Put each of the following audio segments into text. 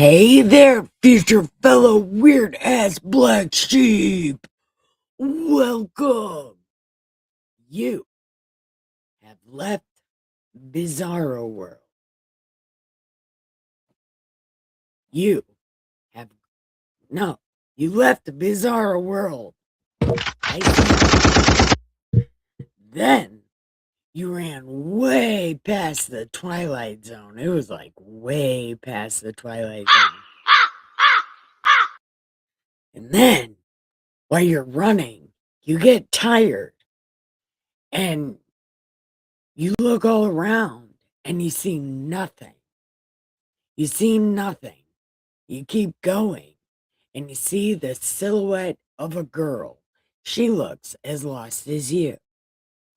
Hey there, future fellow weird ass black sheep. Welcome. You have left Bizarro World. You have no. You left the Bizarro World. I see. Then you ran way past the Twilight Zone. It was like way past the Twilight Zone. And then while you're running, you get tired and you look all around and you see nothing. You see nothing. You keep going and you see the silhouette of a girl. She looks as lost as you.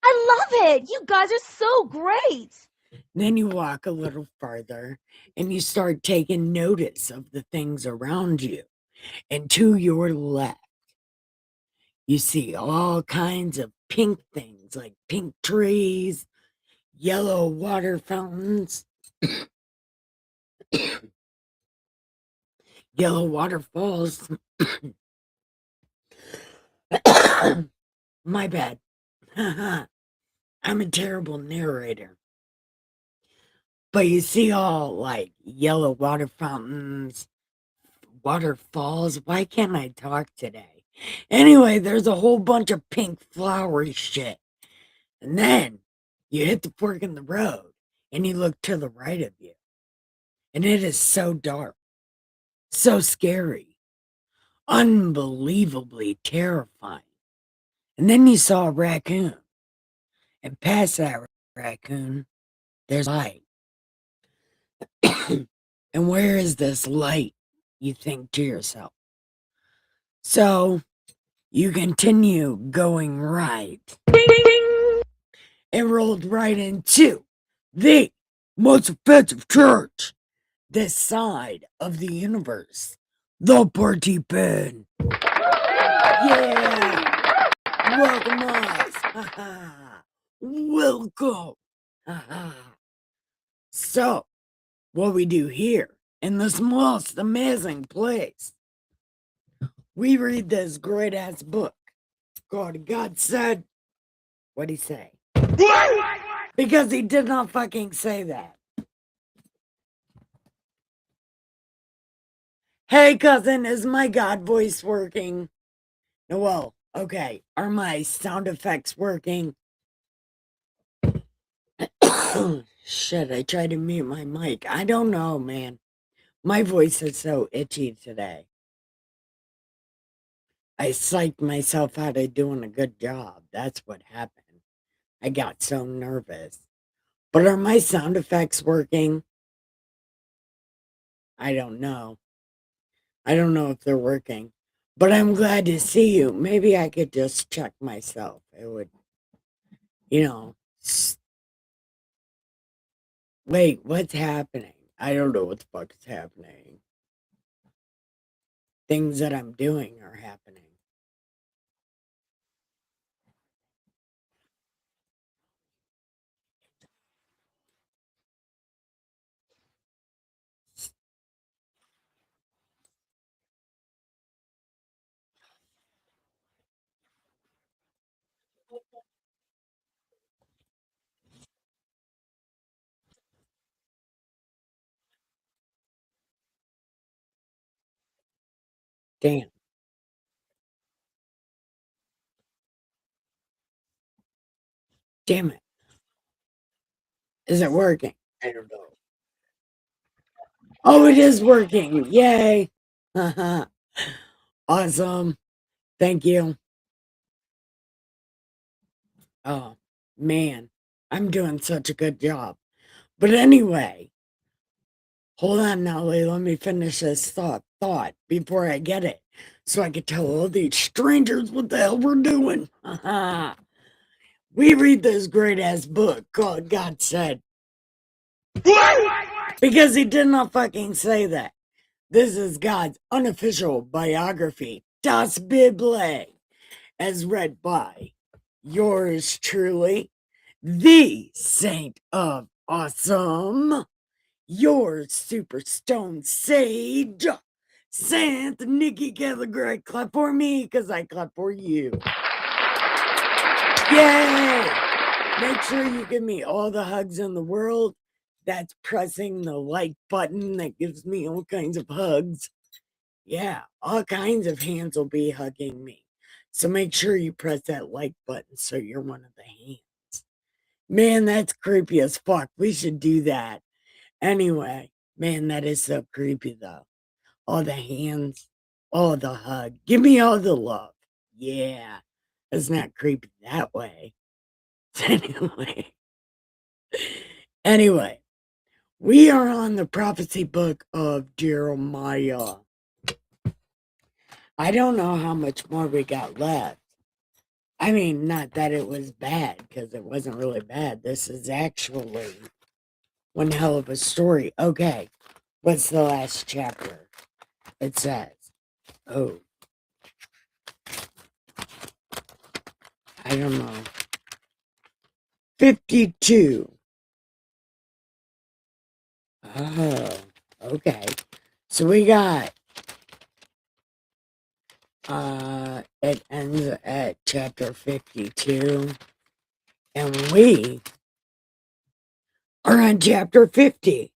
I love it. You guys are so great. Then you walk a little farther and you start taking notice of the things around you. And to your left, you see all kinds of pink things like pink trees, yellow water fountains, yellow waterfalls. My bad. I'm a terrible narrator. But you see all like yellow water fountains, waterfalls. Why can't I talk today? Anyway, there's a whole bunch of pink flowery shit. And then you hit the fork in the road and you look to the right of you. And it is so dark, so scary, unbelievably terrifying. And then you saw a raccoon. And past that raccoon, there's light. And where is this light? You think to yourself. So you continue going right. And rolled right into the most offensive church this side of the universe. The party pen. Yeah. Welcome us. Welcome. So, what we do here in this most amazing place, we read this great ass book called God Said. What'd he say? Because he did not fucking say that. Hey, cousin, is my God voice working? No, well, okay. Are my sound effects working? Shit, I tried to mute my mic. I don't know, man. My voice is so itchy today. I psyched myself out of doing a good job. That's what happened. I got so nervous. But are my sound effects working? I don't know. I don't know if they're working. But I'm glad to see you. Maybe I could just check myself. It would, you know. Wait, what's happening? I don't know what the fuck is happening. Things that I'm doing are happening. Damn. Damn it. Is it working? I don't know. Oh, it is working. Yay. Awesome. Thank you. Oh, man. I'm doing such a good job. But anyway, hold on, Nelly. Let me finish this thought before I get it. So I could tell all these strangers what the hell we're doing. We read this great ass book called God Said. Because he did not fucking say that. This is God's unofficial biography, Das Bible, as read by yours truly, the Saint of Awesome. your super stone sage, Santa Nikki Gallagher. Clap for me because I clap for you. Yay! Make sure you give me all the hugs in the world. That's pressing the like button that gives me all kinds of hugs. Yeah, all kinds of hands will be hugging me. So make sure you press that like button so you're one of the hands. Man, that's creepy as fuck. We should do that. Anyway, man, that is so creepy though. All the hands, all the hug. Give me all the love. Yeah, it's not creepy that way. Anyway, anyway, we are on the prophecy book of Jeremiah. I don't know how much more we got left. I mean, not that it was bad, because it wasn't really bad. This is actually one hell of a story. Okay, what's the last chapter? It says, oh, I don't know. 52. Oh, okay. So we got, it ends at chapter 52, and we are on chapter 50.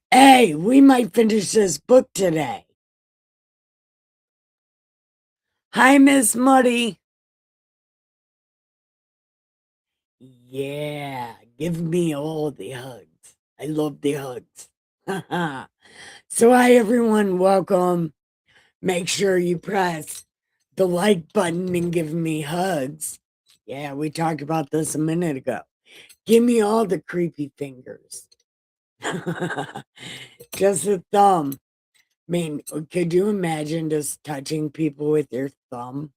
Hey, we might finish this book today. Hi, Miss Muddy. Yeah, give me all the hugs. I love the hugs. So, hi, everyone. Welcome. Make sure you press the like button and give me hugs. Yeah, we talked about this a minute ago. Give me all the creepy fingers. Just a thumb. I mean, could you imagine just touching people with your thumb?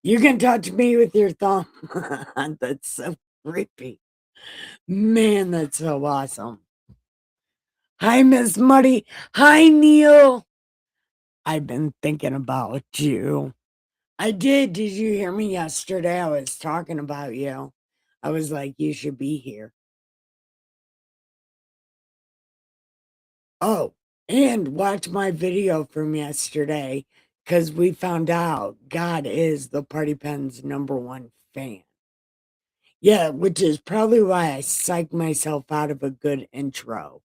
You can touch me with your thumb. That's so creepy. Man, that's so awesome. Hi, Miss Muddy. Hi, Neil. I've been thinking about you. I did. Did you hear me yesterday? I was talking about you. I was like, you should be here. Oh, and watch my video from yesterday because we found out God is the Party Pen's #1 fan. Yeah, which is probably why I psyched myself out of a good intro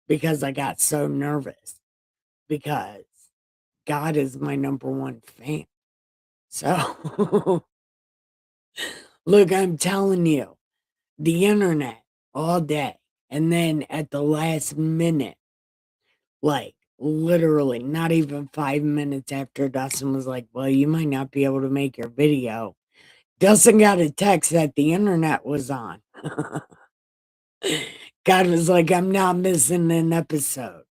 because I got so nervous because God is my #1 fan. So, look, I'm telling you, the internet all day. And then at the last minute, like literally not even 5 minutes after Dustin was like, well, you might not be able to make your video. Dustin got a text that the internet was on. God was like, I'm not missing an episode.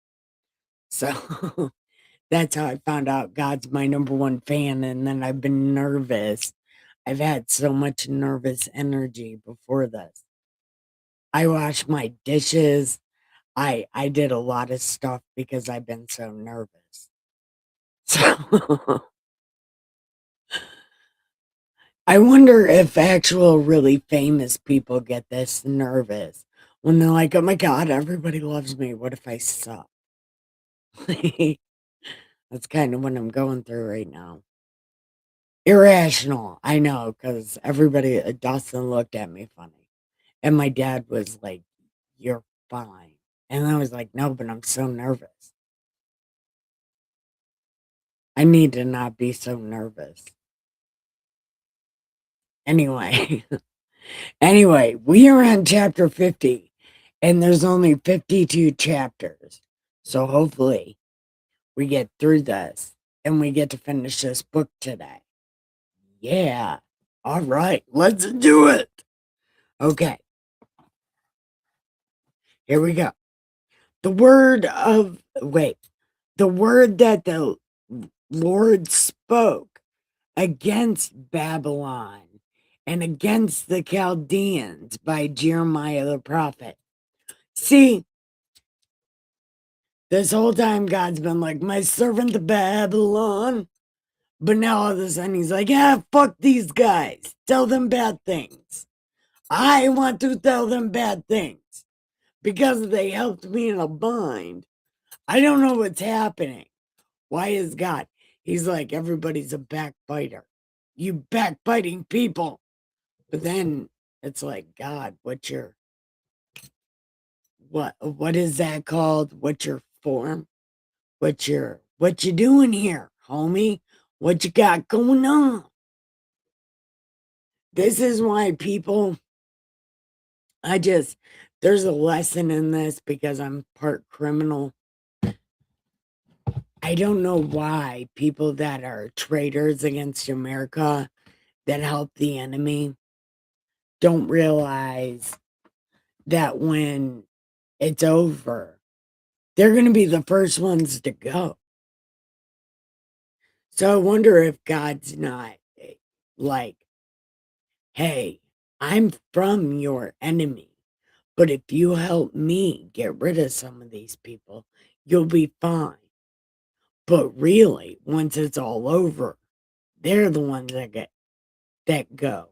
So that's how I found out God's my #1 fan. And then I've been nervous. I've had so much nervous energy before this. I washed my dishes. I did a lot of stuff because I've been so nervous. So I wonder if actual really famous people get this nervous when they're like, oh my God, everybody loves me. What if I suck? That's kind of what I'm going through right now. Irrational, I know, because everybody, Dawson looked at me funny. And my dad was like, you're fine. And I was like, no, but I'm so nervous. I need to not be so nervous. Anyway, anyway, we are on chapter 50, and there's only 52 chapters. So hopefully we get through this and we get to finish this book today. Yeah. All right, let's do it. Okay, here we go. The word that the Lord spoke against Babylon and against the Chaldeans by Jeremiah the prophet. See, this whole time God's been like, my servant Babylon. But now all of a sudden he's like, yeah, fuck these guys. Tell them bad things. I want to tell them bad things. because they helped me in a bind. I don't know what's happening. Why is God? He's like, everybody's a backbiter. You backbiting people. But then it's like, God, what is that called? What's your form? What you doing here, homie? What you got going on? This is why people, there's a lesson in this because I'm part criminal. I don't know why people that are traitors against America that help the enemy don't realize that when it's over, they're going to be the first ones to go. So I wonder if God's not like, hey, I'm from your enemy, but if you help me get rid of some of these people, you'll be fine. But really, once it's all over, they're the ones that go.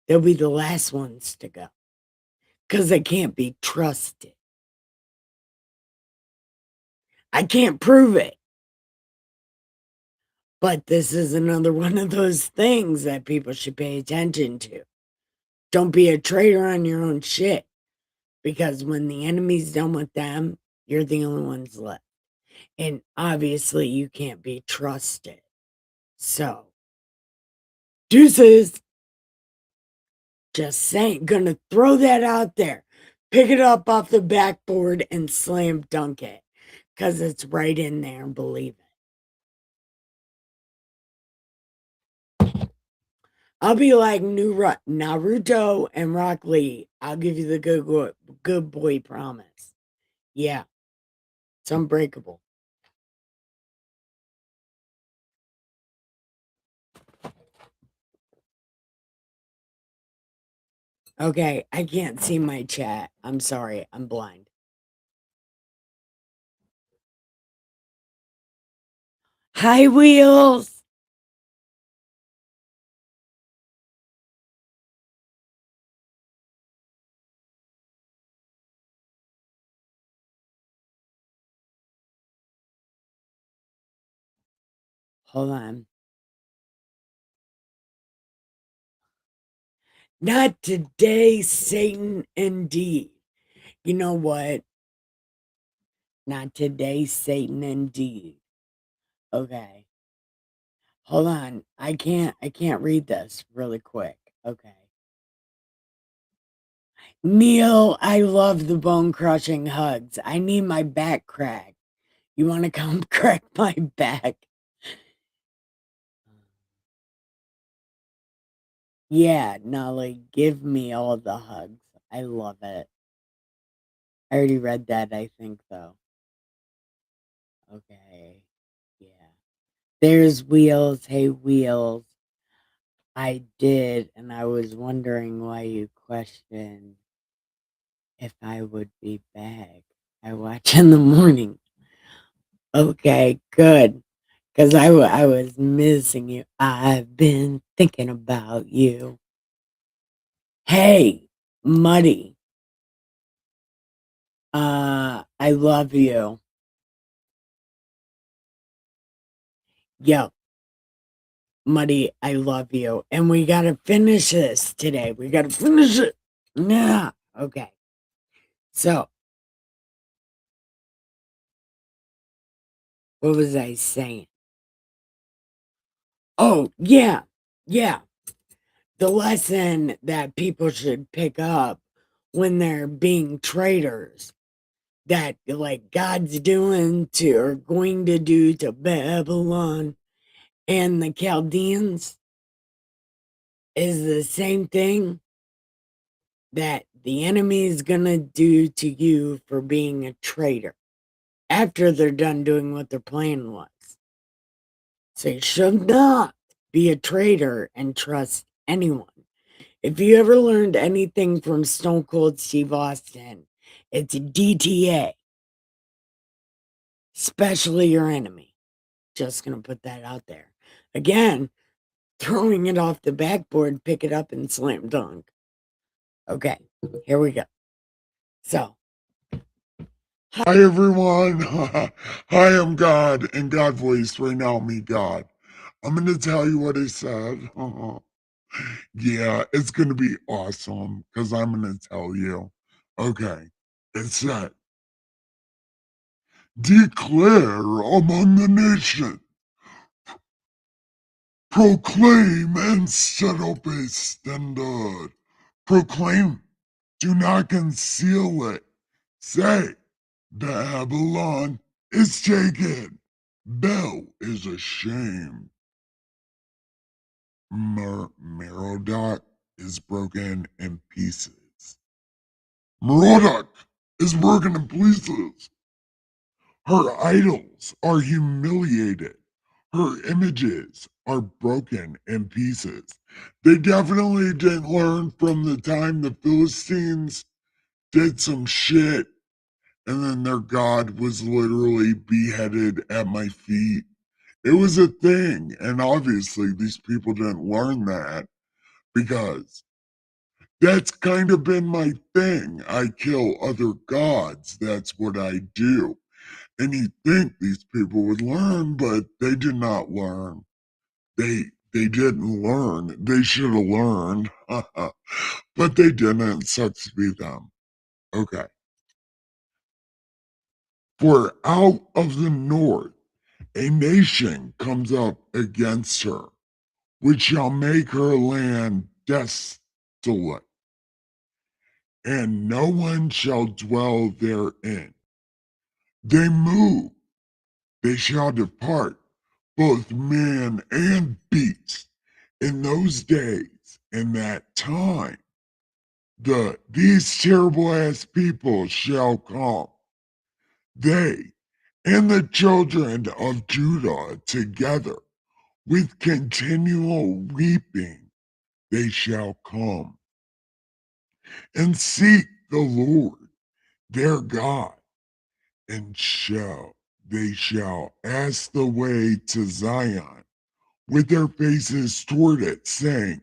They'll be the last ones to go because they can't be trusted. I can't prove it. But this is another one of those things that people should pay attention to. Don't be a traitor on your own shit. Because when the enemy's done with them, you're the only ones left. And obviously, you can't be trusted. So, deuces. Just saying, gonna throw that out there. Pick it up off the backboard and slam dunk it. Because it's right in there, believe it. I'll be like Naruto and Rock Lee. I'll give you the good boy promise. Yeah, it's unbreakable. Okay, I can't see my chat. I'm sorry, I'm blind. Hi, Wheels. Hold on. Not today, Satan, indeed. You know what? Not today, Satan, indeed. Okay. Hold on. I can't read this really quick. Okay. Neil, I love the bone crushing hugs. I need my back cracked. You want to come crack my back? Yeah, Nolly, give me all the hugs. I love it. I already read that, I think, though. Okay. Yeah. There's Wheels. Hey, Wheels. I did, and I was wondering why you questioned if I would be back. I watch in the morning. Okay, good. Because I was missing you. I've been thinking about you. Hey, Muddy. I love you. Yo, Muddy, I love you. And we gotta finish this today. We gotta finish it. Yeah. Okay. So, what was I saying? Oh, yeah. Yeah. The lesson that people should pick up when they're being traitors that like God's doing to or going to do to Babylon and the Chaldeans is the same thing that the enemy is going to do to you for being a traitor after they're done doing what their plan was. So you should not be a traitor and trust anyone. If you ever learned anything from Stone Cold Steve Austin, it's DTA, especially your enemy. Just going to put that out there. Again, throwing it off the backboard, pick it up and slam dunk. Okay, here we go. So, Hi everyone. Hi, I'm God and God voice right now, me God. I'm gonna tell you what I said. Yeah, it's gonna be awesome because I'm gonna tell you. Okay, it said, declare among the nations, proclaim and set up a standard. Proclaim, do not conceal it. Say, Babylon is taken. Bel is ashamed. Merodach is broken in pieces. Merodach is broken in pieces. Her idols are humiliated. Her images are broken in pieces. They definitely didn't learn from the time the Philistines did some shit and then their god was literally beheaded at my feet. It was a thing, and obviously these people didn't learn that because that's kind of been my thing. I kill other gods. That's what I do. And you think these people would learn, but they did not learn. They didn't learn. They should have learned. But they didn't. It sucks to be them. Okay. For out of the north a nation comes up against her, which shall make her land desolate, and no one shall dwell therein. They move, they shall depart, both man and beast. In those days, in that time, these terrible ass people shall come. They and the children of Judah together with continual weeping they shall come and seek the Lord their God, and they shall ask the way to Zion with their faces toward it, saying,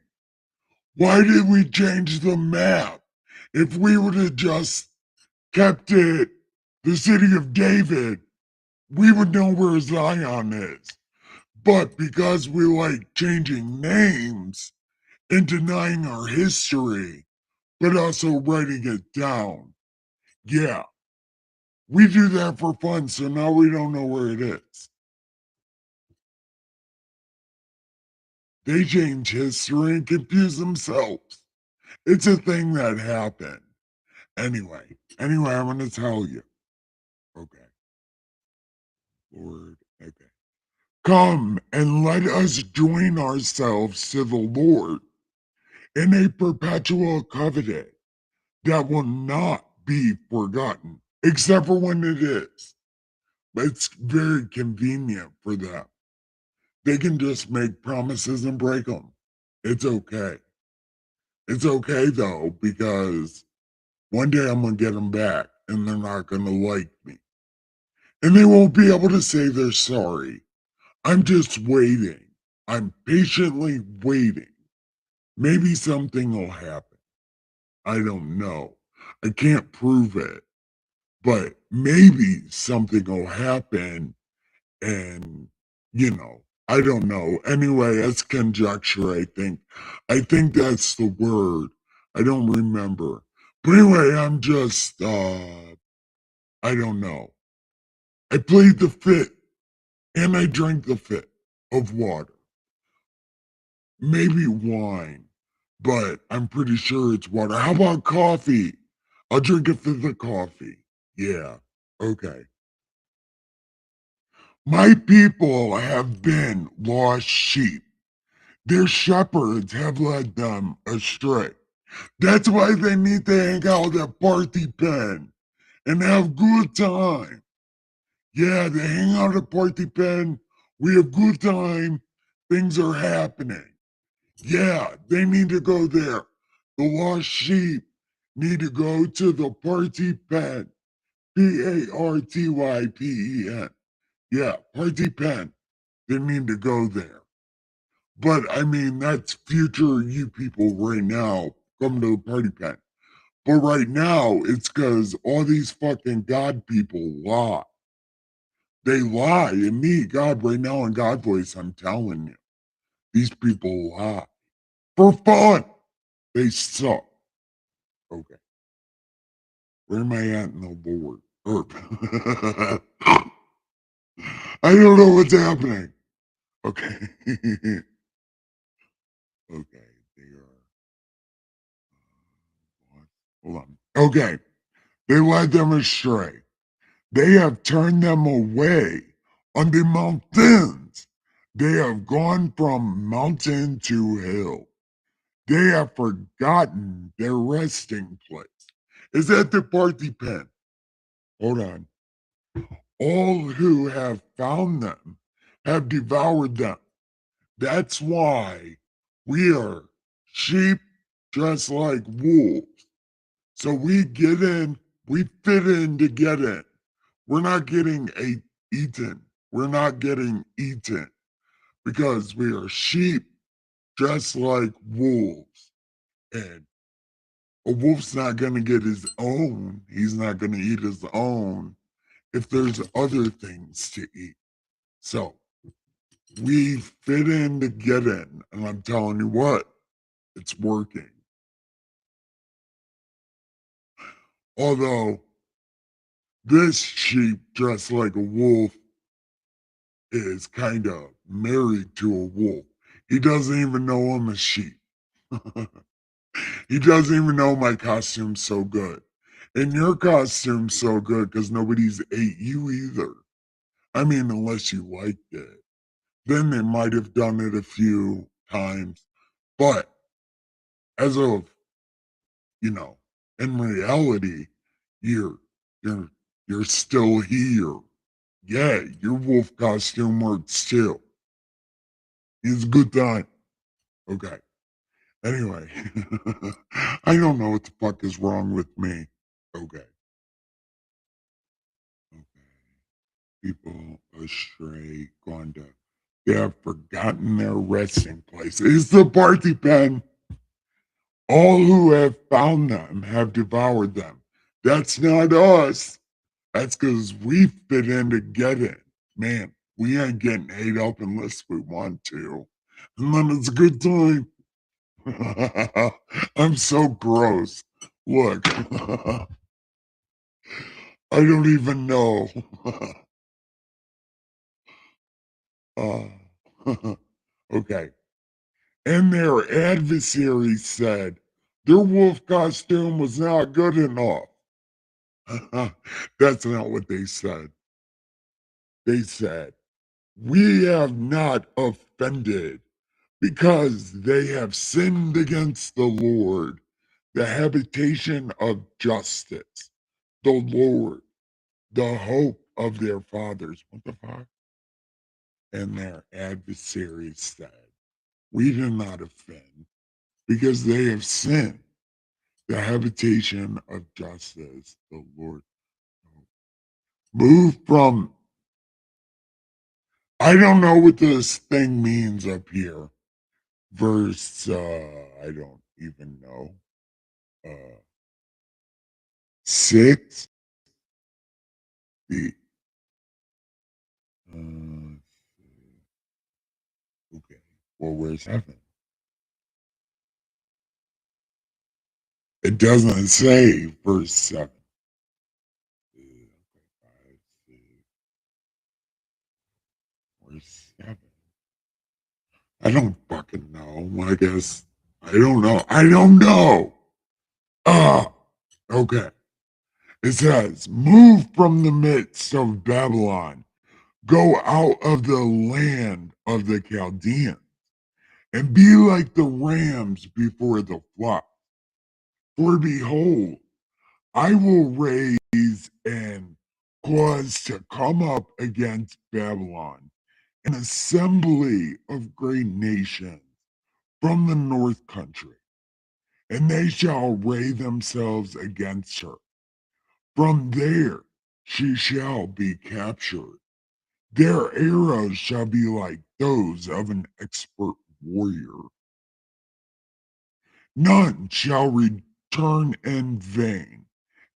why did we change the map? If we would have just kept it the city of David, we would know where Zion is. But because we like changing names and denying our history, but also writing it down, yeah, we do that for fun, so now we don't know where it is. They change history and confuse themselves. It's a thing that happened. Anyway, I'm going to tell you. Okay, Lord, okay. Come and let us join ourselves to the Lord in a perpetual covenant that will not be forgotten, except for when it is. It's very convenient for them. They can just make promises and break them. It's okay. It's okay though, because one day I'm going to get them back and they're not going to like me. And they won't be able to say they're sorry. I'm just waiting. I'm patiently waiting. Maybe something will happen. I don't know. I can't prove it, but maybe something will happen and, I don't know. Anyway, that's conjecture, I think. I think that's the word. I don't remember. But anyway, I'm just, I don't know. I played the fit and I drank the fit of water. Maybe wine, but I'm pretty sure it's water. How about coffee? I'll drink a fifth of coffee. Yeah. Okay. My people have been lost sheep. Their shepherds have led them astray. That's why they need to hang out at Party Pen and have good time. Yeah, they hang out at Party Pen. We have good time. Things are happening. Yeah, they need to go there. The lost sheep need to go to the Party Pen. Partypen. Yeah, Party Pen. They need to go there. But I mean, that's future you people right now. Come to the Party Pen. But right now, it's because all these fucking God people lie. They lie. And me, God, right now in God voice, I'm telling you, these people lie for fun. They suck. Okay. Where am I at in the Lord? I don't know what's happening. Okay. Okay. They are. Hold on. Okay. They led them astray. They have turned them away on the mountains. They have gone from mountain to hill. They have forgotten their resting place. Is that the party pen? Hold on. All who have found them have devoured them. That's why we are sheep just like wolves. So we get in, we fit in to get in. We're not getting eaten. We're not getting eaten because we are sheep just like wolves. And a wolf's not going to get his own. He's not going to eat his own if there's other things to eat. So we fit in to get in. And I'm telling you what, it's working. Although this sheep dressed like a wolf is kind of married to a wolf. He doesn't even know I'm a sheep. He doesn't even know my costume's so good. And your costume's so good because nobody's ate you either. I mean, unless you liked it. Then they might have done it a few times. But as of, in reality, you're you're you're still here. Yeah, your wolf costume works too. It's a good time. Okay. Anyway, I don't know what the fuck is wrong with me. Okay. Okay. People astray, gone to. They have forgotten their resting place. It's the party pen. All who have found them have devoured them. That's not us. That's because we fit in to get it. Man, we ain't getting ate up unless we want to. And then it's a good time. I'm so gross. Look, I don't even know. uh, okay. And their adversary said their wolf costume was not good enough. That's not what they said. They said, we have not offended because they have sinned against the Lord, the habitation of justice, the Lord, the hope of their fathers. What the fuck? And their adversaries said, we do not offend because they have sinned, the habitation of justice, the Lord. Move from, I don't know what this thing means up here. Verse, I don't even know. 6. The, uh, okay. Well, where's 7? It doesn't say verse 7. Okay, 5, 6, where's 7? I don't fucking know. I guess I don't know. I don't know. Okay. It says, move from the midst of Babylon, go out of the land of the Chaldeans, and be like the rams before the flock. For behold, I will raise and cause to come up against Babylon an assembly of great nations from the north country, and they shall array themselves against her. From there she shall be captured. Their arrows shall be like those of an expert warrior. None shall turn in vain,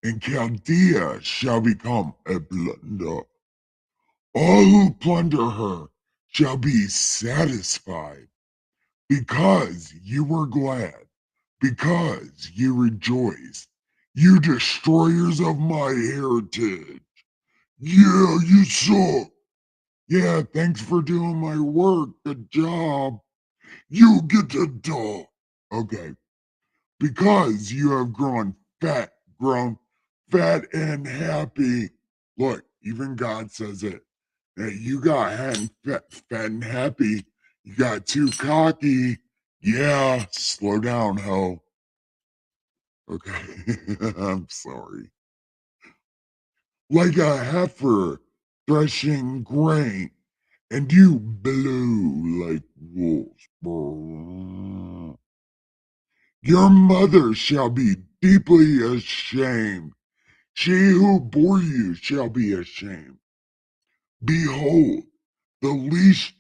and Chaldea shall become a plunder. All who plunder her shall be satisfied, because you were glad, because you rejoiced, you destroyers of my heritage. Yeah, you suck. Yeah, thanks for doing my work. Good job. You get to die. Okay, because you have grown fat and happy. Look, even God says it. That you got fat and happy. You got too cocky. Yeah, slow down, ho. Okay, I'm sorry. Like a heifer threshing grain, and you blew like wolves. Brrr. Your mother shall be deeply ashamed. She who bore you shall be ashamed. Behold, the least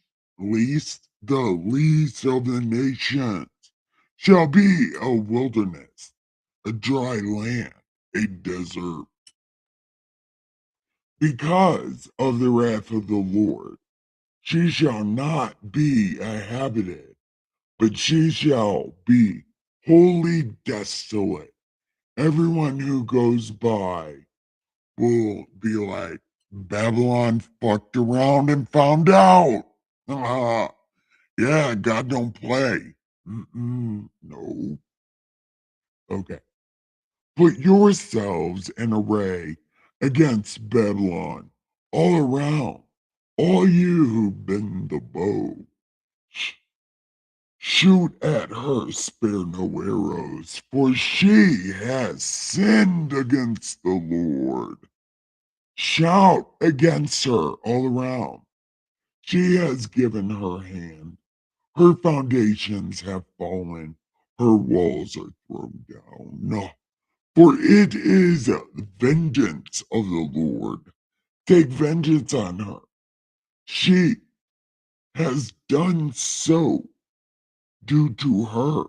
of the nations shall be a wilderness, a dry land, a desert. Because of the wrath of the Lord, she shall not be inhabited, but she shall be wholly desolate. Everyone who goes by will be like, Babylon fucked around and found out. Yeah, God don't play. No. Okay. Put yourselves in array against Babylon all around, all you who bend the bow. Shoot at her, spare no arrows, for she has sinned against the Lord. Shout against her all around. She has given her hand. Her foundations have fallen. Her walls are thrown down. No, for it is vengeance of the Lord. Take vengeance on her. She has done so. Do to her.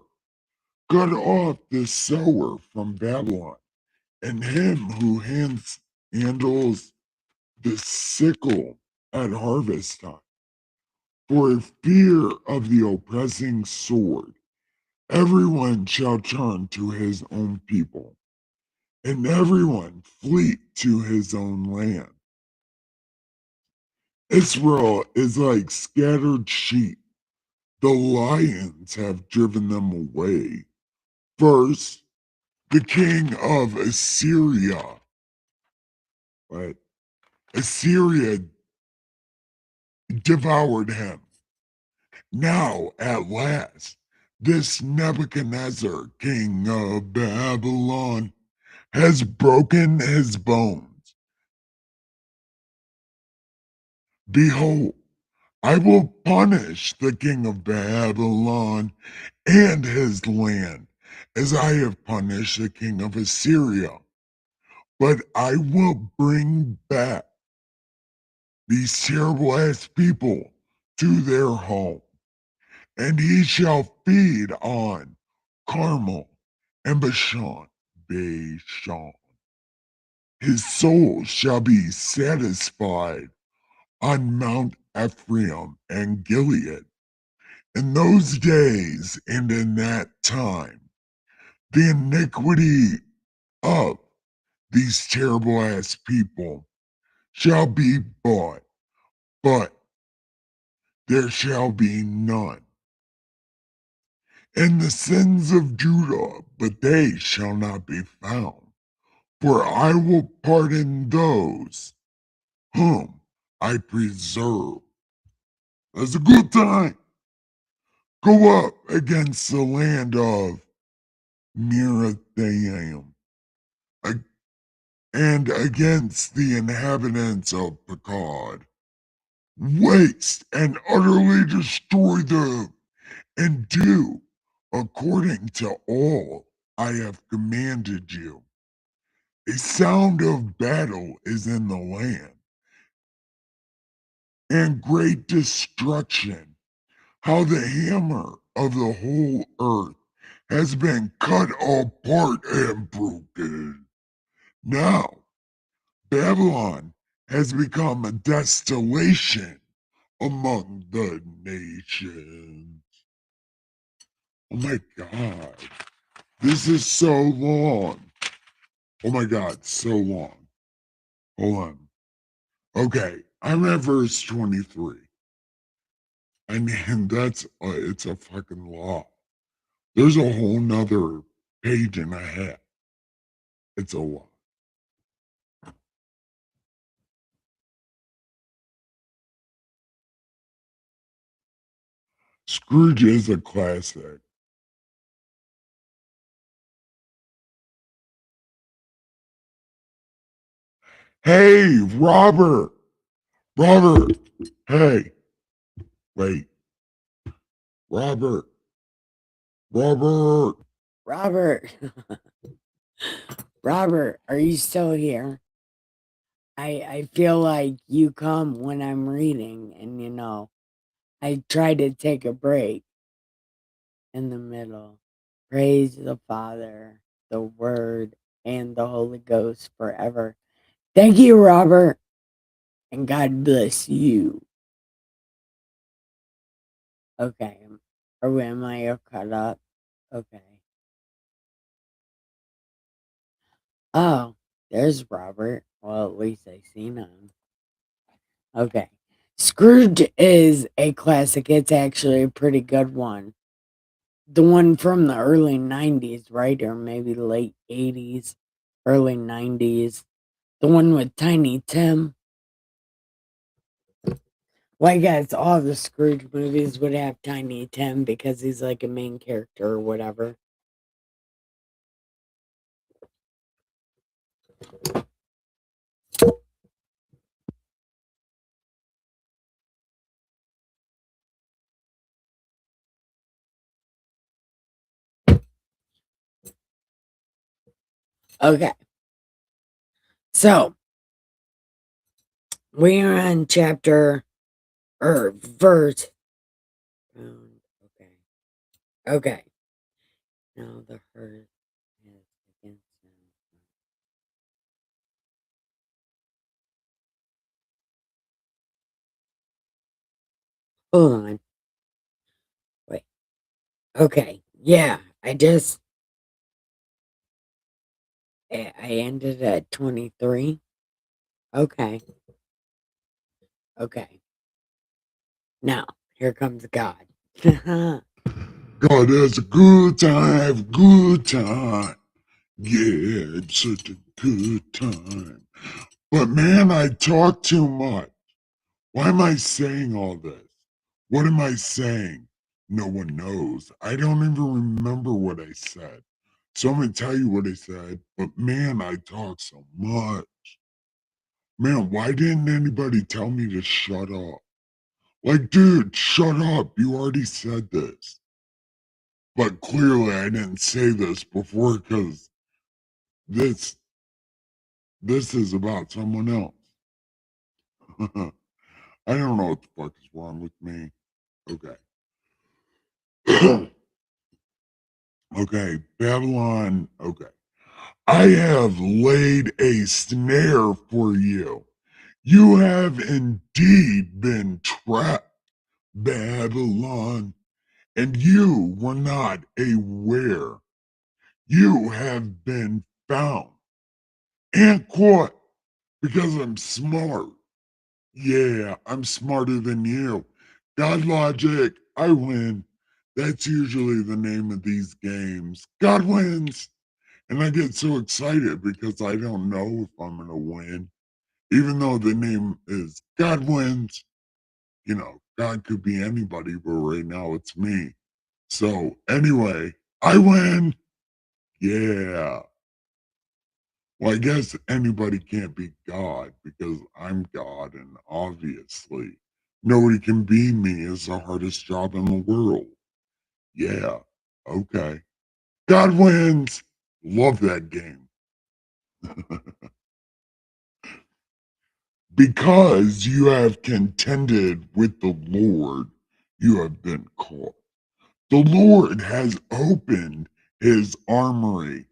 Cut off the sower from Babylon, and him who handles the sickle at harvest time. For fear of the oppressing sword, everyone shall turn to his own people, and everyone flee to his own land. Israel is like scattered sheep. The lions have driven them away. First, the king of Assyria, right? Assyria devoured him. Now, at last, this Nebuchadnezzar, king of Babylon, has broken his bones. Behold, I will punish the king of Babylon and his land as I have punished the king of Assyria. But I will bring back these terrible ass people to their home, and he shall feed on Carmel and Bashan. His soul shall be satisfied on Mount Ephraim and Gilead. In those days and in that time, the iniquity of these terrible ass people shall be bought, but there shall be none. And the sins of Judah, but they shall not be found. For I will pardon those whom I preserve. That's a good time. Go up against the land of Merathaim, and against the inhabitants of Pekod. Waste and utterly destroy them, and do according to all I have commanded you. A sound of battle is in the land, and great destruction. How the hammer of the whole earth has been cut apart and broken. Now, Babylon has become a desolation among the nations. Oh my God. This is so long. Oh my God, so long. Hold on. Okay, I'm at verse 23. I mean, it's a fucking lot. There's a whole nother page and a half. It's a lot. Scrooge is a classic. Hey, Robert! Robert! Hey, wait. Robert! Robert! Robert, Robert, are you still here? I feel like you come when I'm reading, and I try to take a break in the middle. Praise the Father, the Word, and the Holy Ghost forever. Thank you, Robert, and God bless you. Okay, am I all caught up? Okay. Oh, there's Robert. Well, at least I seen him. Okay. Scrooge is a classic. It's actually a pretty good one. The one from the early 90s, right? Or maybe late 80s, early 90s. The one with Tiny Tim. Well, I guess all the Scrooge movies would have Tiny Tim because he's like a main character or whatever. Okay. So, we are on chapter or verse. Okay. Okay. Now the herd is against them. Hold on. Wait. Okay. Yeah. I ended at 23. Okay. Okay. Now, here comes God. God has a good time, good time. Yeah, it's such a good time. But man, I talk too much. Why am I saying all this? What am I saying? No one knows. I don't even remember what I said. So I'm going to tell you what I said. But man, I talk so much. Man, why didn't anybody tell me to shut up? Like, dude, shut up. You already said this. But clearly I didn't say this before because this this is about someone else. I don't know what the fuck is wrong with me. Okay. Okay, Babylon. Okay. I have laid a snare for you. You have indeed been trapped, Babylon, and you were not aware. You have been found and caught because I'm smart. Yeah, I'm smarter than you. God logic, I win. That's usually the name of these games. God wins. And I get so excited because I don't know if I'm going to win. Even though the name is God wins, God could be anybody, but right now it's me. So anyway, I win. Yeah. Well, I guess anybody can't be God because I'm God, and obviously nobody can be me. It's the hardest job in the world. Yeah. Okay. God wins. Love that game. Because you have contended with the Lord, you have been caught. The Lord has opened his armory.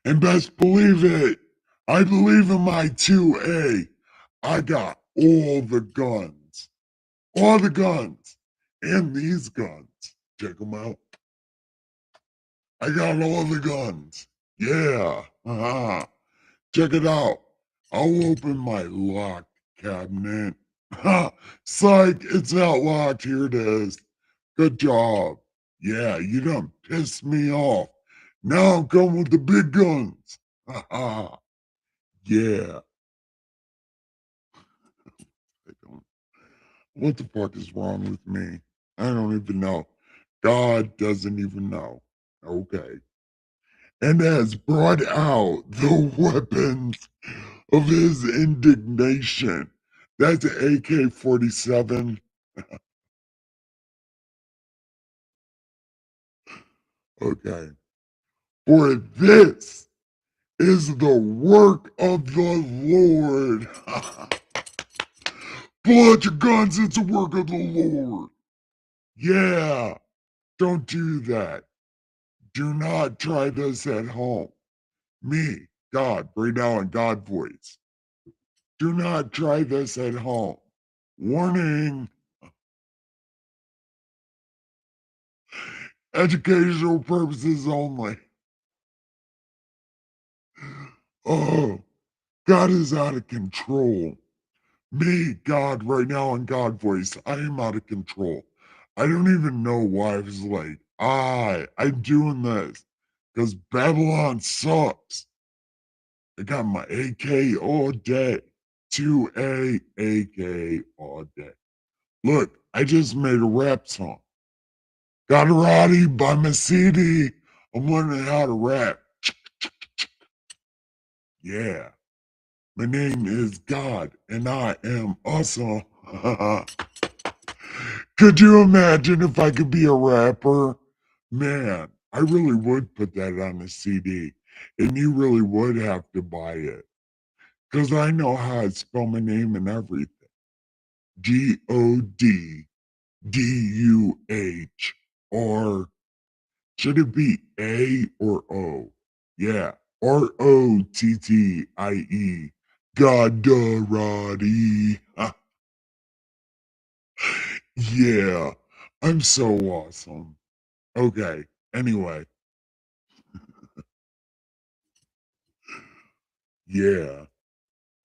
And best believe it, I believe in my 2A. I got all the guns, and these guns. Check them out. I got all the guns. Yeah. Check it out. I'll open my locked cabinet. Ha! Psych, it's not locked. Here it is. Good job. Yeah, you done pissed me off. Now I'm coming with the big guns. Ha! Yeah. I don't- What the fuck is wrong with me? I don't even know. God doesn't even know. Okay. And has brought out the weapons of his indignation. That's an AK 47. Okay. For this is the work of the Lord. Pull out your guns, it's the work of the Lord. Yeah. Don't do that. Do not try this at home. Me, God, right now in God voice. Do not try this at home. Warning. Educational purposes only. Oh, God is out of control. Me, God, right now in God voice, I am out of control. I don't even know why I was like, I'm doing this because Babylon sucks. I got my AK all day. 2A AK all day. Look, I just made a rap song. Gotarati by my CD. I'm learning how to rap. Yeah. My name is God, and I am awesome. Could you imagine if I could be a rapper? Man, I really would put that on a CD, and you really would have to buy it. Because I know how to spell my name and everything. Goduh. Or should it be A or O? Yeah, Rottie. Godarati. Yeah, I'm so awesome. Okay, anyway, yeah,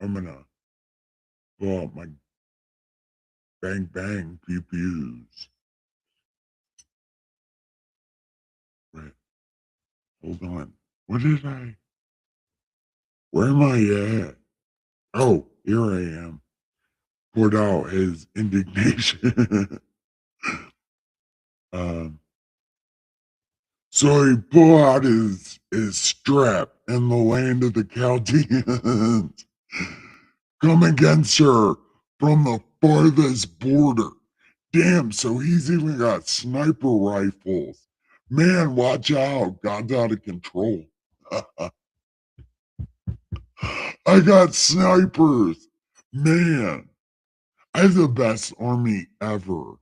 I'm gonna pull out my bang bang pew pews. Wait, hold on. What did I? Where am I at? Oh, here I am. Poured out his indignation. um, so he pulled out his strap in the land of the Chaldeans. Come against her from the farthest border. Damn, so he's even got sniper rifles. Man, watch out. God's out of control. I got snipers. Man, I have the best army ever.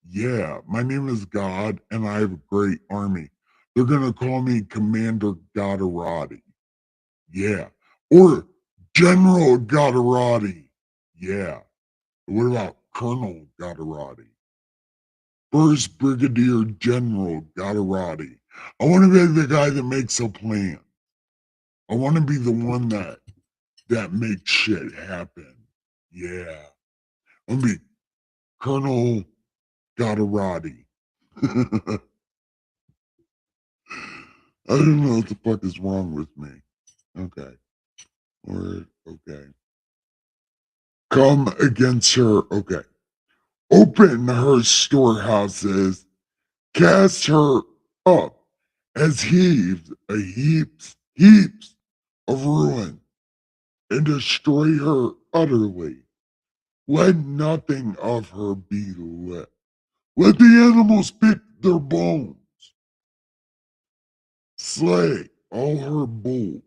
Yeah, my name is God, and I have a great army. They're going to call me Commander Godarati. Yeah. Or General Godarati. Yeah. What about Colonel Godarati? First Brigadier General Godarati. I want to be the guy that makes a plan. I want to be the one that makes shit happen. Yeah. I'm be Colonel Godarati. I don't know what the fuck is wrong with me. Okay. Okay. Come against her. Okay. Open her storehouses. Cast her up as heaps of ruin, and destroy her utterly. Let nothing of her be left. Let the animals pick their bones. Slay all her bulls.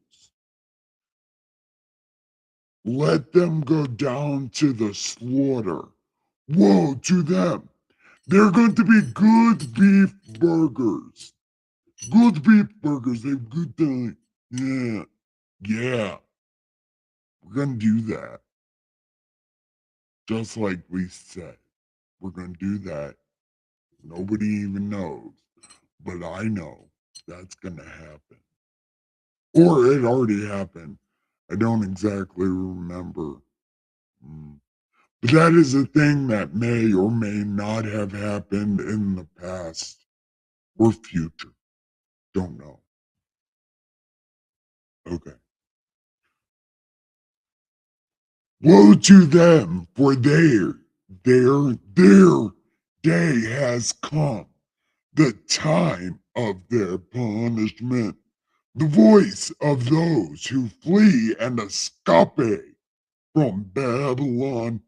Let them go down to the slaughter. Woe to them. They're going to be good beef burgers. Go to Beef Burgers. They have good time. Yeah. Yeah. We're going to do that. Just like we said. We're going to do that. Nobody even knows. But I know that's going to happen. Or it already happened. I don't exactly remember. Mm. But that is a thing that may or may not have happened in the past or future. Don't know. Okay. Woe to them, for their day has come, the time of their punishment. The voice of those who flee and escape from Babylon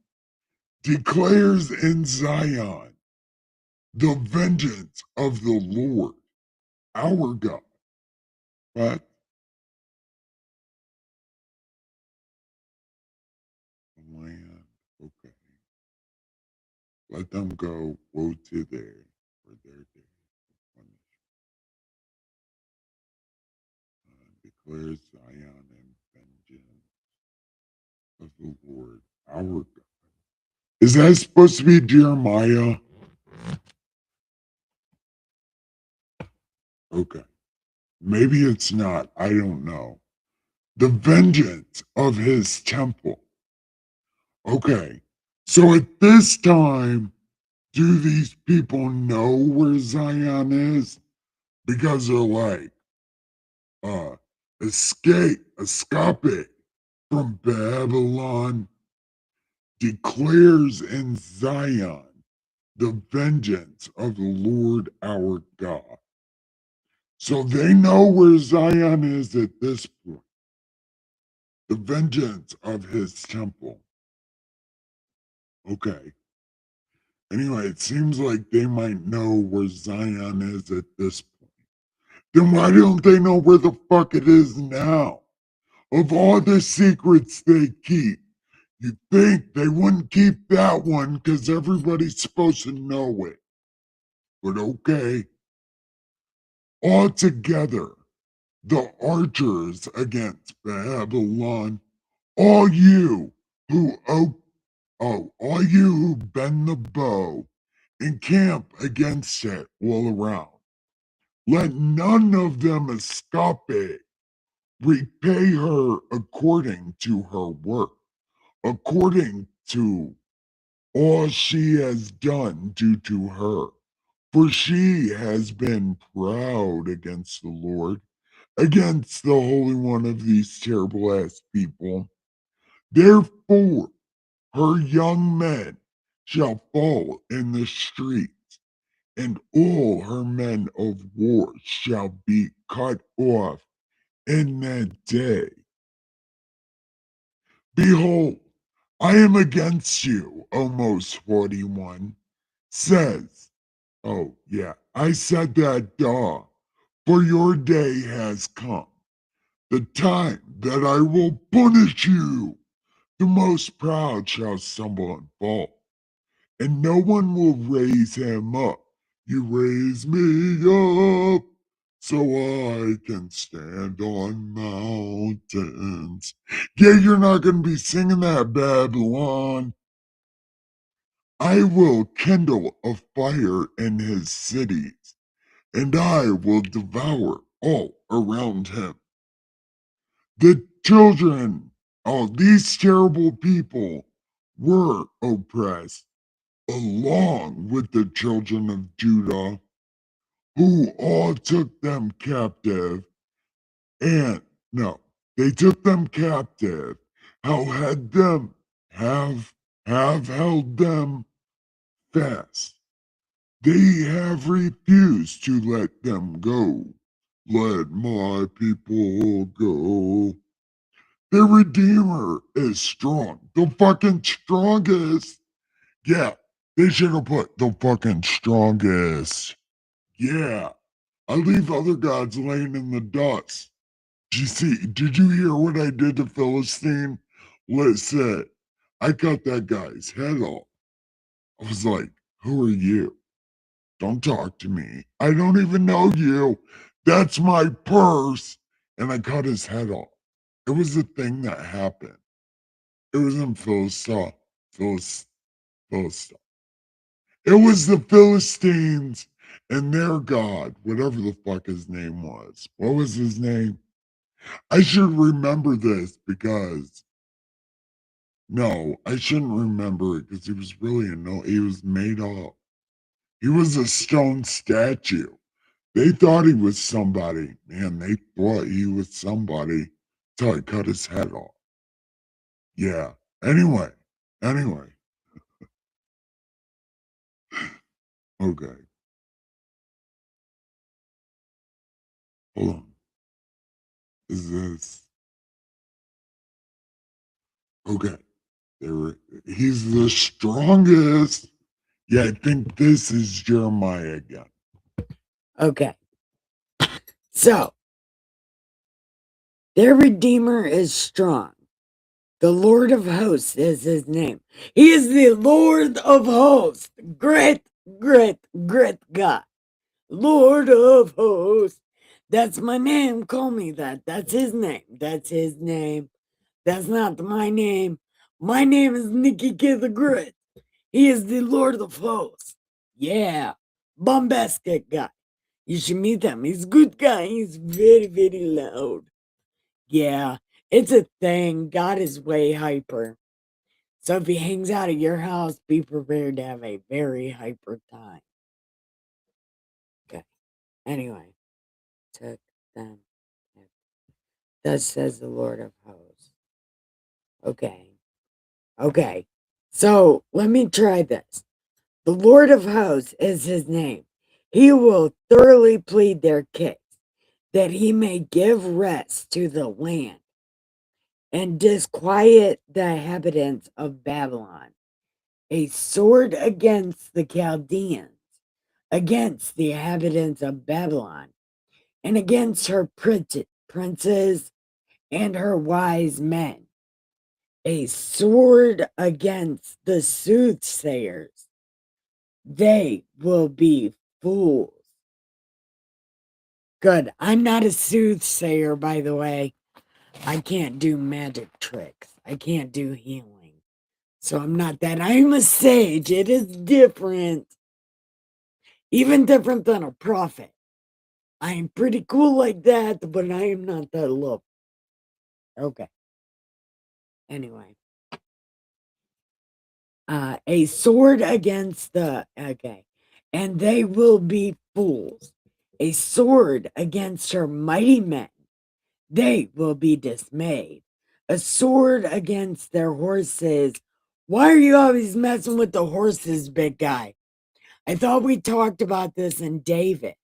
declares in Zion the vengeance of the Lord, our God. But the land, okay, let them go, woe to their day. Declares Zion and vengeance of the Lord, our God. Is that supposed to be Jeremiah? Okay. Maybe it's not. I don't know. The vengeance of his temple. Okay. So at this time, do these people know where Zion is? Because they're like, uh, escape from Babylon, declares in Zion the vengeance of the Lord our God. So they know where Zion is at this point, the vengeance of his temple. Okay. Anyway, it seems like they might know where Zion is at this point. Then why don't they know where the fuck it is now? Of all the secrets they keep, you'd think they wouldn't keep that one because everybody's supposed to know it. But okay. Altogether, the archers against Babylon, all you who all you who bend the bow, encamp against it all around. Let none of them escape. Repay her according to her work, according to all she has done due to her. For she has been proud against the Lord, against the Holy One of these terrible ass people. Therefore, her young men shall fall in the streets, and all her men of war shall be cut off in that day. Behold, I am against you, O most haughty one, says, oh yeah, I said that, duh, for your day has come, the time that I will punish you. The most proud shall stumble and fall, and no one will raise him up. You raise me up so I can stand on mountains. Yeah, you're not going to be singing that, Babylon. I will kindle a fire in his cities, and I will devour all around him. The children of these terrible people were oppressed along with the children of Judah, who all took them captive. And no, they took them captive, how had them have held them fast. They have refused to let them go. Let my people go. Their Redeemer is strong, the fucking strongest. Yeah, they should have put the fucking strongest. Yeah, I leave other gods laying in the dust. Did you hear what I did to Philistine? Listen, I cut that guy's head off. I was like, who are you? Don't talk to me. I don't even know you. That's my purse. And I cut his head off. It was a thing that happened. It was in Philistine. It was the Philistines and their God, whatever the fuck his name was. What was his name? I should remember this because no, I shouldn't remember it because he was really he was made up. He was a stone statue. They thought he was somebody. Man, they thought he was somebody till I cut his head off. Yeah. Anyway. Okay. Hold on. Is this okay? There, he's the strongest. Yeah, I think this is Jeremiah again. Okay. So, their Redeemer is strong. The Lord of hosts is his name. He is the Lord of hosts. Great God. Lord of hosts. That's my name. Call me that. That's his name. That's his name. That's not my name. My name is Nikki K the Great. He is the Lord of hosts. Yeah. Bombastic guy. You should meet him. He's a good guy. He's very loud. Yeah. It's a thing. God is way hyper. So if he hangs out at your house, be prepared to have a very hyper time. Okay. Anyway. Took them. Thus says the Lord of hosts. Okay. Okay. So let me try this. The Lord of hosts is his name. He will thoroughly plead their case, that he may give rest to the land and disquiet the inhabitants of Babylon. A sword against the Chaldeans, against the inhabitants of Babylon, and against her princes and her wise men. A sword against the soothsayers. They will be fools. Good. I'm not a soothsayer, by the way. I can't do magic tricks. I can't do healing. So I'm not that. I'm a sage. It is different. Even different than a prophet. I am pretty cool like that, but I am not that low. Okay. Anyway. A sword against the. Okay. And they will be fools. A sword against her mighty men. They will be dismayed. A sword against their horses. Why are you always messing with the horses, big guy? I thought we talked about this in David.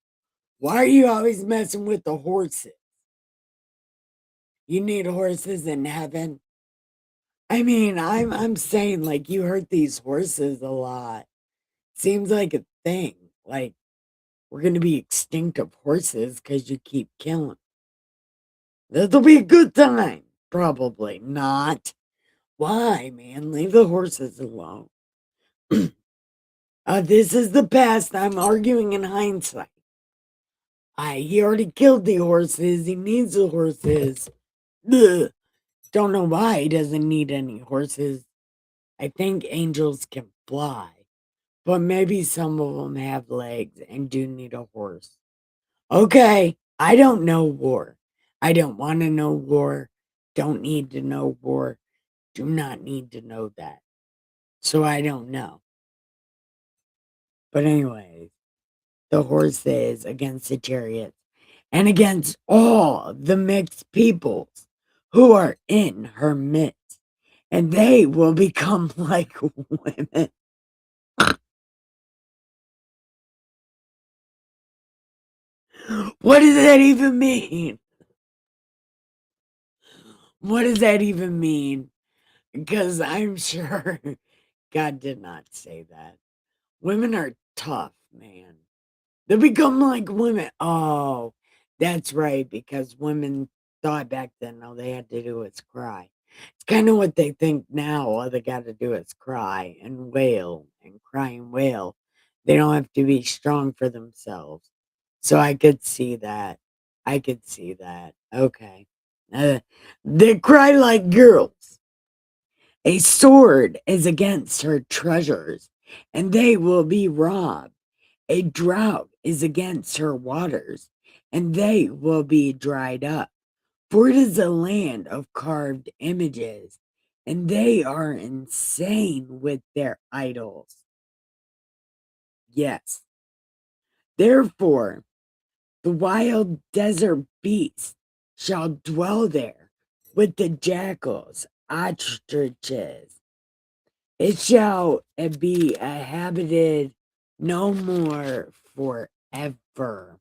Why are you always messing with the horses? You need horses in heaven. I mean, I'm saying like you hurt these horses a lot. Seems like a thing. Like we're gonna be extinct of horses because you keep killing. This'll be a good time. Probably not. Why, man? Leave the horses alone. This is the past. I'm arguing in hindsight. He already killed the horses. He needs the horses. Ugh. Don't know why he doesn't need any horses. I think angels can fly, but maybe some of them have legs and do need a horse. Okay, I don't know war. I don't want to know war. Don't need to know war. Do not need to know that. So I don't know. But anyways, the horses against the chariots and against all the mixed peoples who are in her midst, and they will become like women. What does that even mean? What does that even mean? Because I'm sure God did not say that. Women are tough, man. They become like women. Oh, that's right, because women thought back then all they had to do was cry. It's kind of what they think now. All they got to do is cry and wail and cry and wail. They don't have to be strong for themselves. So I could see that. I could see that. Okay. They cry like girls. A sword is against her treasures, and they will be robbed. A drought is against her waters, and they will be dried up. For it is a land of carved images, and they are insane with their idols. Yes. Therefore, the wild desert beasts shall dwell there with the jackals, ostriches. It shall be habited no more forever,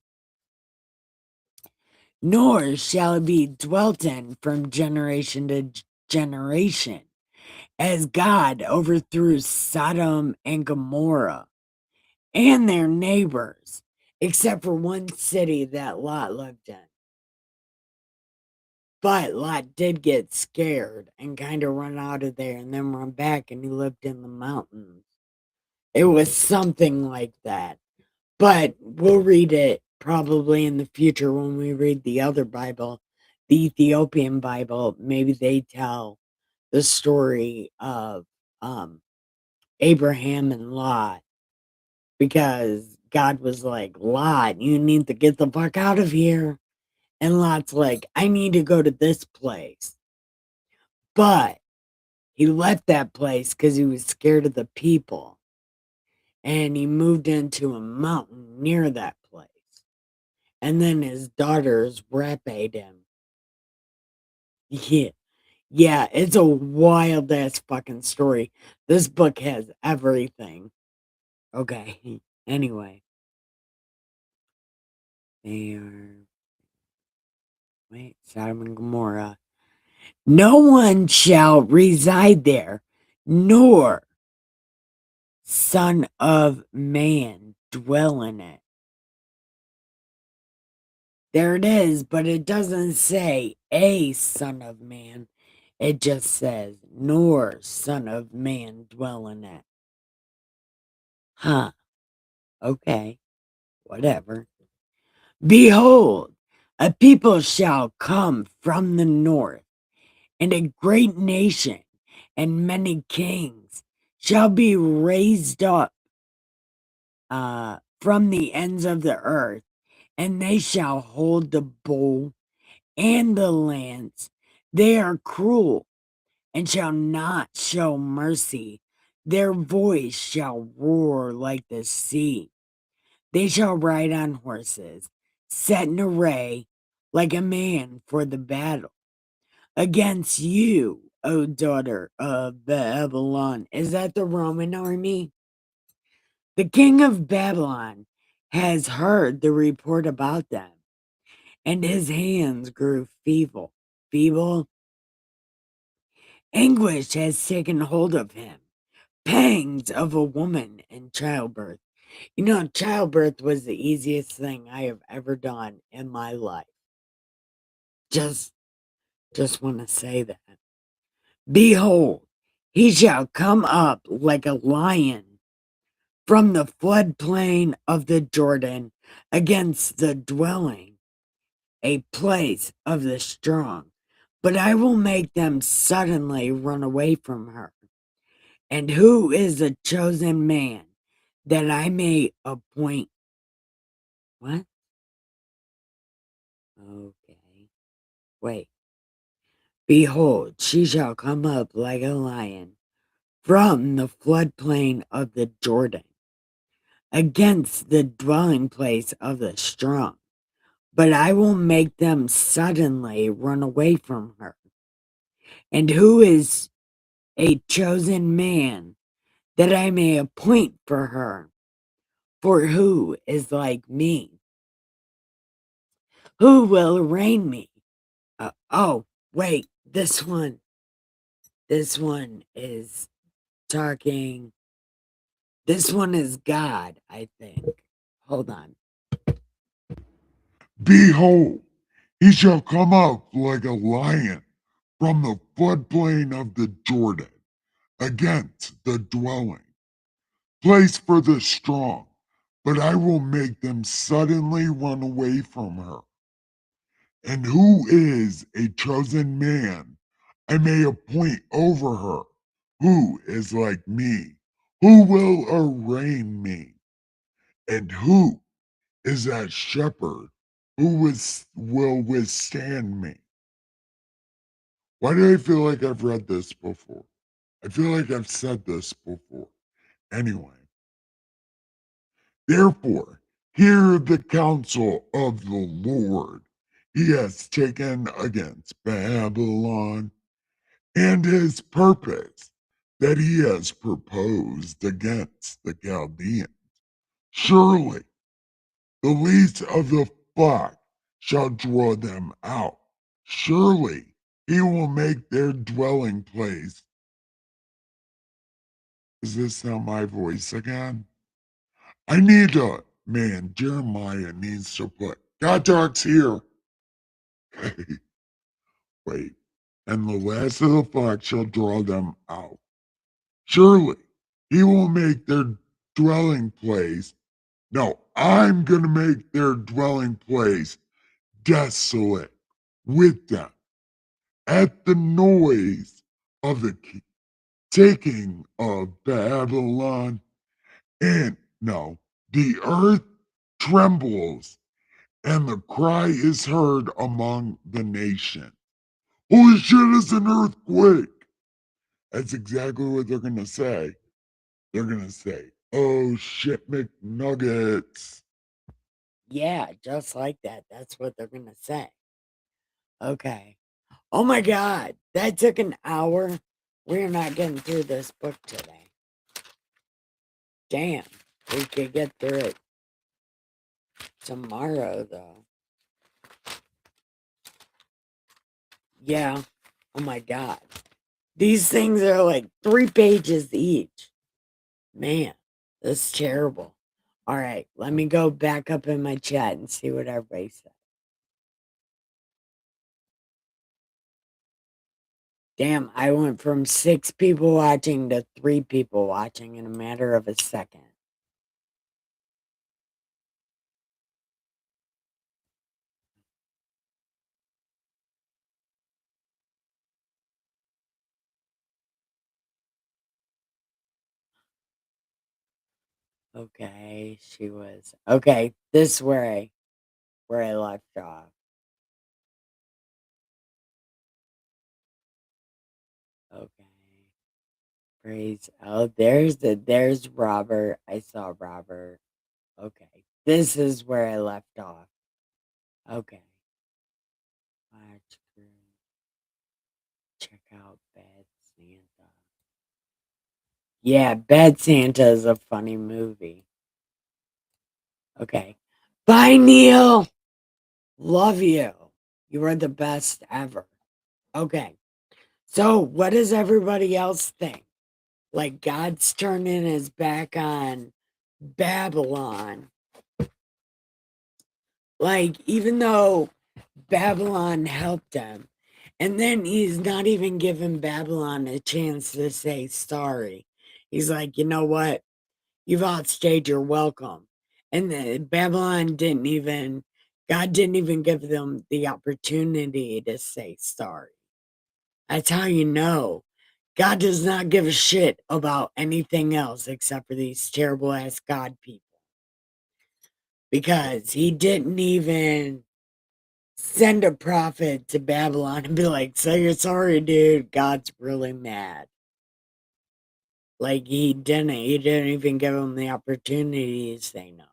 nor shall it be dwelt in from generation to generation, as God overthrew Sodom and Gomorrah and their neighbors, except for one city that Lot lived in. But Lot did get scared and kind of run out of there and then run back, and he lived in the mountains. It was something like that. But we'll read it probably in the future when we read the other Bible, the Ethiopian Bible. Maybe they tell the story of Abraham and Lot, because God was like, Lot, you need to get the fuck out of here. And Lot's like, I need to go to this place. But he left that place because he was scared of the people. And he moved into a mountain near that place. And then his daughters raped him. Yeah. Yeah, it's a wild ass fucking story. This book has everything. Okay. Anyway. They are. Wait, Sodom and Gomorrah. No one shall reside there, nor son of man dwell in it. There it is, but it doesn't say a son of man. It just says, nor son of man dwell in it. Huh. Okay. Whatever. Behold, a people shall come from the north, and a great nation and many kings shall be raised up from the ends of the earth, and they shall hold the bow and the lance. They are cruel and shall not show mercy. Their voice shall roar like the sea. They shall ride on horses, set in array like a man for the battle. Against you, O daughter of Babylon. Is that the Roman army? The king of Babylon has heard the report about them, and his hands grew feeble. Feeble? Anguish has taken hold of him. Pangs of a woman in childbirth. You know, childbirth was the easiest thing I have ever done in my life. Just want to say that. Behold, he shall come up like a lion from the floodplain of the Jordan against the dwelling, a place of the strong. But I will make them suddenly run away from her. And who is the chosen man that I may appoint? What? Okay. Wait. Behold, she shall come up like a lion from the floodplain of the Jordan against the dwelling place of the strong. But I will make them suddenly run away from her. And who is a chosen man that I may appoint for her? For who is like me? Who will arraign me? Oh, wait, this one is talking. This one is God, I think. Hold on. Behold, he shall come up like a lion from the floodplain of the Jordan against the dwelling place for the strong, but I will make them suddenly run away from her. And who is a chosen man I may appoint over her, who is like me, who will arraign me, and who is that shepherd who will withstand me? Why do I feel like I've read this before? I feel like I've said this before. Anyway, therefore, hear the counsel of the Lord. He has taken against Babylon and his purpose that he has proposed against the Chaldeans. Surely the least of the flock shall draw them out. Surely he will make their dwelling place. Is this not my voice again? I need to, man, Jeremiah needs to put, God talks here. Wait, and the last of the flock shall draw them out. Surely he will make their dwelling place. No, I'm going to make their dwelling place desolate with them at the noise of the taking of Babylon. And no, the earth trembles and the cry is heard among the nations. Holy shit, it's an earthquake. That's exactly what they're going to say. They're going to say, oh shit, McNuggets. Yeah, just like that. That's what they're gonna say. Okay. Oh my God, that took an hour. We're not getting through this book today. Damn, we could get through it tomorrow, though. Yeah. Oh my God. These things are like 3 pages each. Man, that's terrible. All right, let me go back up in my chat and see what everybody said. Damn, I went from 6 people watching to 3 people watching in a matter of a second. Okay, she was okay. This is where I left off. Okay, praise. Oh, there's Robert. I saw Robert. Okay, this is where I left off. Okay, watch group. Check out Bad Santa. Yeah, Bad Santa is a funny movie. Okay, bye, Neil. Love you. You are the best ever. Okay. So, what does everybody else think? Like, God's turning his back on Babylon. Like, even though Babylon helped him, and then he's not even giving Babylon a chance to say sorry. He's like, you know what? You've outstayed your welcome. And Babylon God didn't even give them the opportunity to say sorry. That's how you know God does not give a shit about anything else except for these terrible ass God people. Because he didn't even send a prophet to Babylon and be like, say you're sorry, dude. God's really mad. Like he didn't. He didn't even give him the opportunity to say no.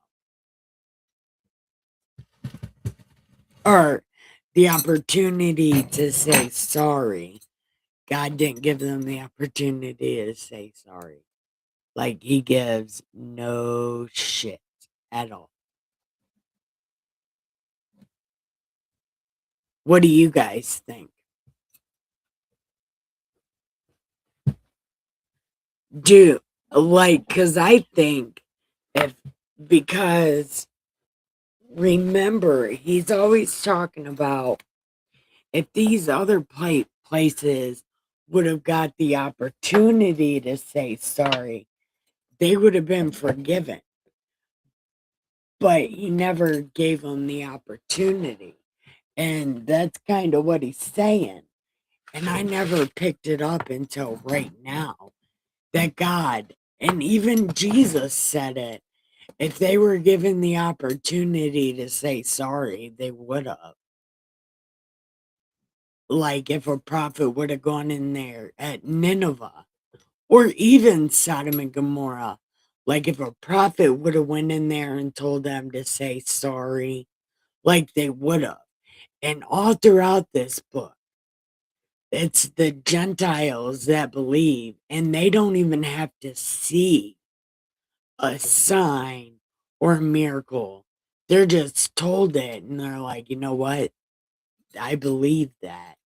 Or the opportunity to say sorry. God didn't give them the opportunity to say sorry. Like he gives no shit at all. What do you guys think? Do like because I think if because remember he's always talking about if these other places would have got the opportunity to say sorry, they would have been forgiven. But he never gave them the opportunity. And that's kind of what he's saying. And I never picked it up until right now that God, and even Jesus said it, if they were given the opportunity to say sorry, they would have. Like if a prophet would have gone in there at Nineveh or even Sodom and Gomorrah, like if a prophet would have went in there and told them to say sorry, like they would have. And all throughout this book, it's the Gentiles that believe, and they don't even have to see a sign or a miracle. They're just told it, and they're like, you know what? I believe that.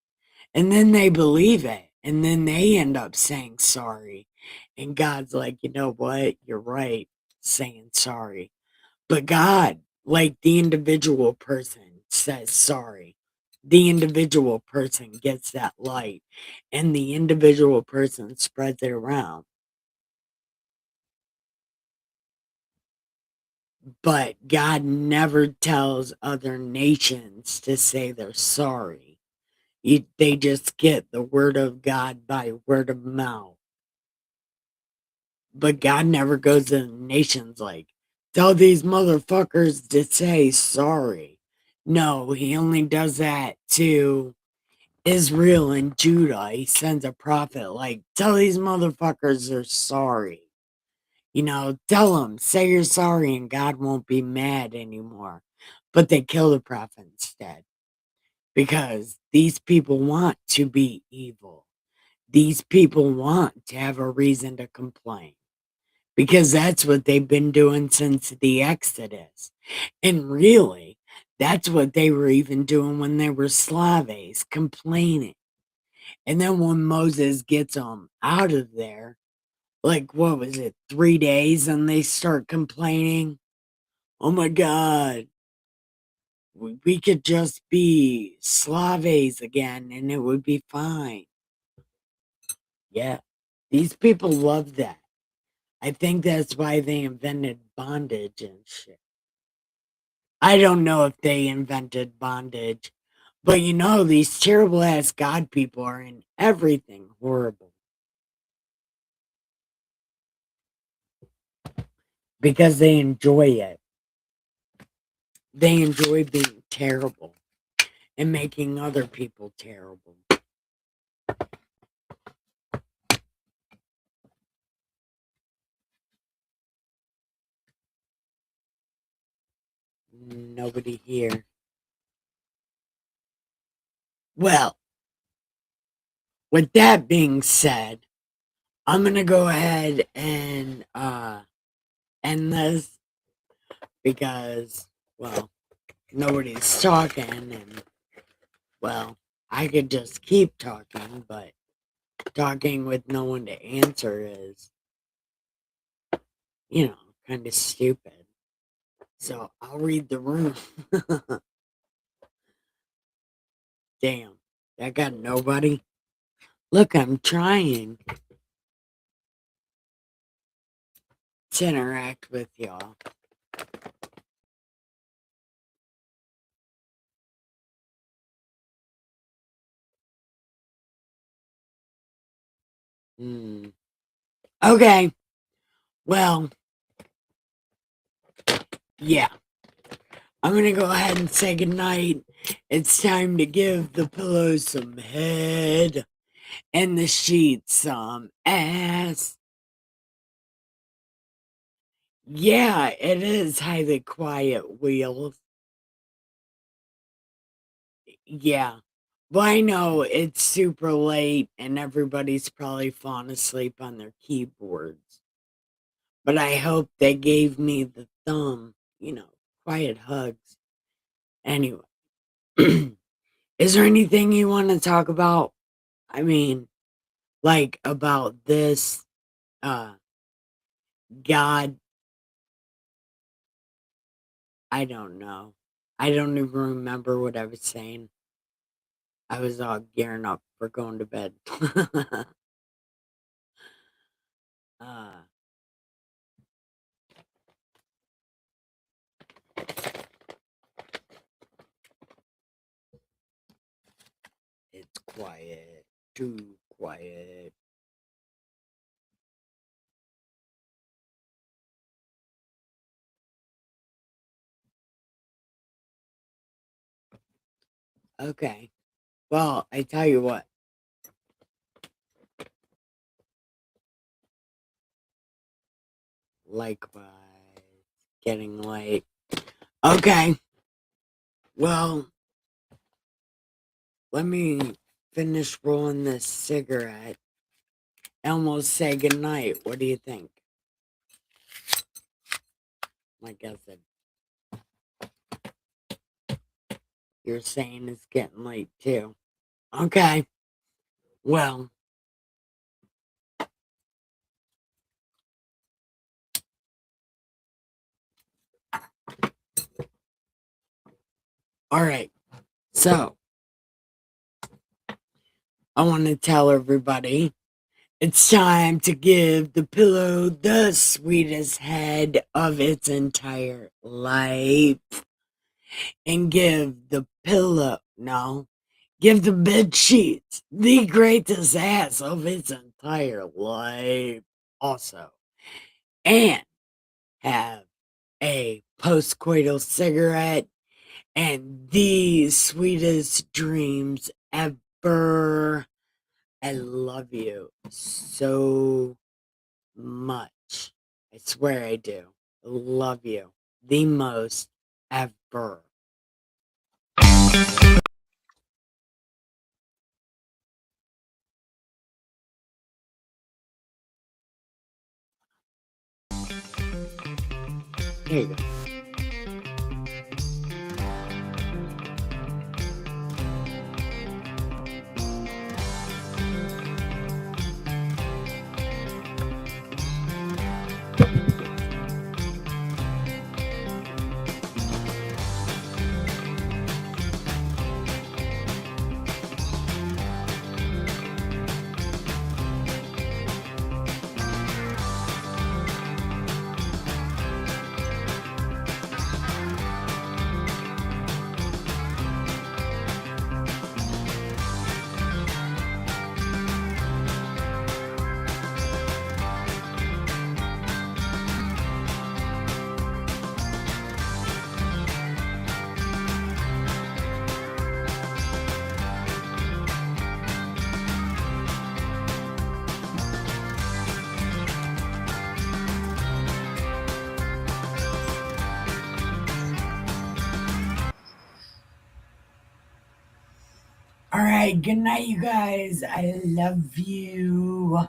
And then they believe it, and then they end up saying sorry. And God's like, you know what? You're right, saying sorry. But God, like the individual person, says sorry. The individual person gets that light, and the individual person spreads it around. But God never tells other nations to say they're sorry. They just get the word of God by word of mouth. But God never goes to the nations like, tell these motherfuckers to say sorry. No, he only does that to Israel and Judah. He sends a prophet like, tell these motherfuckers they're sorry. You know, tell them, say you're sorry and God won't be mad anymore. But they kill the prophet instead because these people want to be evil. These people want to have a reason to complain because that's what they've been doing since the Exodus. And really, that's what they were even doing when they were slaves, complaining. And then when Moses gets them out of there, like what was it, 3 days, and they start complaining, oh my God, we could just be slaves again and it would be fine. Yeah, these people love that. I think that's why they invented bondage and shit. I don't know if they invented bondage, but you know, these terrible ass God people are in everything horrible because they enjoy it. They enjoy being terrible and making other people terrible. Nobody here. Well, with that being said, I'm gonna go ahead and end this because, well, nobody's talking, and well, I could just keep talking, but talking with no one to answer is, you know, kind of stupid. So I'll read the room. Damn, I got nobody. Look, I'm trying to interact with y'all. Hmm. Okay, well, yeah. I'm gonna go ahead and say goodnight. It's time to give the pillows some head and the sheets some ass. Yeah, it is highly quiet, Wheels. Yeah. Well, I know it's super late and everybody's probably fallen asleep on their keyboards. But I hope they gave me the thumb, quiet hugs. Anyway, is there anything you want to talk about? I mean, like about this uh God, I don't know. I don't even remember what I was saying. I was all gearing up for going to bed. uh quiet. Too quiet. Okay. Well, I tell you what. Likewise. Getting late. Okay. Well, let me finish rolling this cigarette and we'll say goodnight. What do you think? Like I said, you're saying it's getting late too. Okay. Well, all right. So, I want to tell everybody it's time to give the pillow the sweetest head of its entire life. And give the pillow, no, give the bed sheets the greatest ass of its entire life. Also, and have a postcoital cigarette and the sweetest dreams ever. I love you so much. I swear I do. I love you the most ever. Here you go. All right, good night, you guys. I love you.